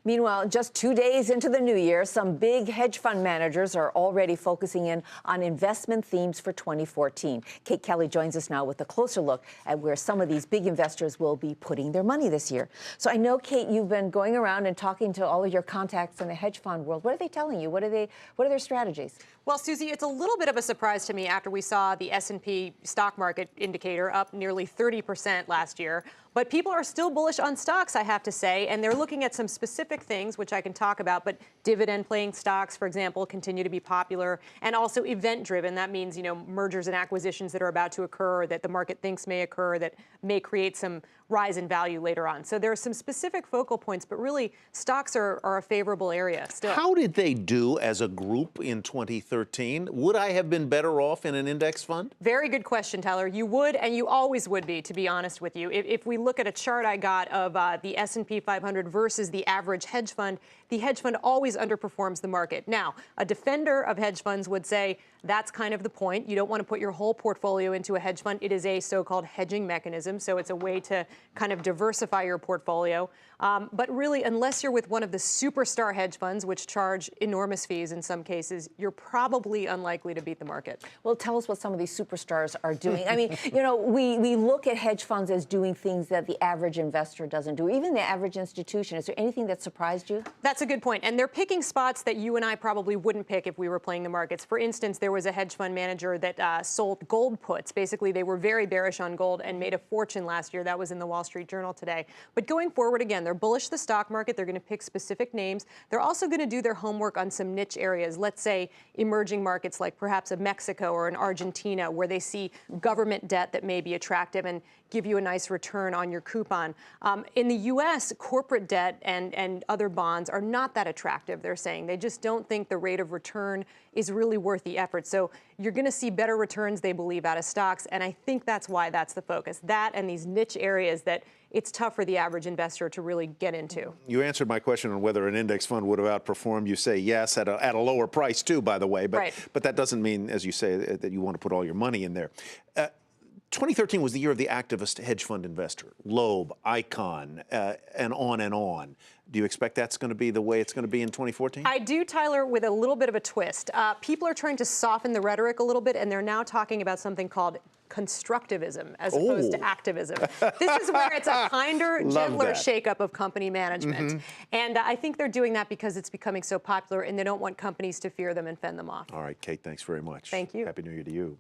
Meanwhile, just 2 days into the new year, some big hedge fund managers are already focusing in on investment themes for 2014. Kate Kelly joins us now with a closer look at where some of these big investors will be putting their money this year. So I know, Kate, you've been going around and talking to all of your contacts in the hedge fund world. What are they telling you? What are their strategies? Well, Susie, it's a little bit of a surprise to me after we saw the S&P stock market indicator up nearly 30% last year. But people are still bullish on stocks, I have to say, and they're looking at some specific things, which I can talk about. But dividend-paying stocks, for example, continue to be popular, and also event-driven. That means, mergers and acquisitions that are about to occur, that the market thinks may occur, that may create some rise in value later on. So there are some specific focal points, but really, stocks are a favorable area still. How did they do as a group in 2013? Would I have been better off in an index fund? Very good question, Tyler. You would, and you always would be, to be honest with you. If we look at a chart I got of the S&P 500 versus the average hedge fund, the hedge fund always underperforms the market. Now, a defender of hedge funds would say that's kind of the point. You don't want to put your whole portfolio into a hedge fund. It is a so-called hedging mechanism, so it's a way to kind of diversify your portfolio. But really, unless you're with one of the superstar hedge funds, which charge enormous fees in some cases, you're probably unlikely to beat the market. Well, tell us what some of these superstars are doing. I mean, we look at hedge funds as doing things that the average investor doesn't do, even the average institution. Is there anything that surprised you? That's a good point. And they're picking spots that you and I probably wouldn't pick if we were playing the markets. For instance, there was a hedge fund manager that sold gold puts. Basically, they were very bearish on gold and made a fortune last year. That was in the Wall Street Journal today. But going forward, again, they're bullish the stock market. They're going to pick specific names. They're also going to do their homework on some niche areas. Let's say emerging markets like perhaps a Mexico or an Argentina, where they see government debt that may be attractive and give you a nice return on your coupon. In the U.S., corporate debt and other bonds are not that attractive, they're saying. They just don't think the rate of return is really worth the effort. So you're going to see better returns, they believe, out of stocks. And I think that's why that's the focus. That and these niche areas that it's tough for the average investor to really get into. You answered my question on whether an index fund would have outperformed. You say yes, at a lower price, too, by the way. But, right. But that doesn't mean, as you say, that you want to put all your money in there. 2013 was the year of the activist hedge fund investor, Loeb, Icon, and on and on. Do you expect that's going to be the way it's going to be in 2014? I do, Tyler, with a little bit of a twist. People are trying to soften the rhetoric a little bit, and they're now talking about something called constructivism as opposed to activism. This is where it's a kinder, gentler shakeup of company management. And I think they're doing that because it's becoming so popular, and they don't want companies to fear them and fend them off. All right, Kate, thanks very much. Thank you. Happy New Year to you.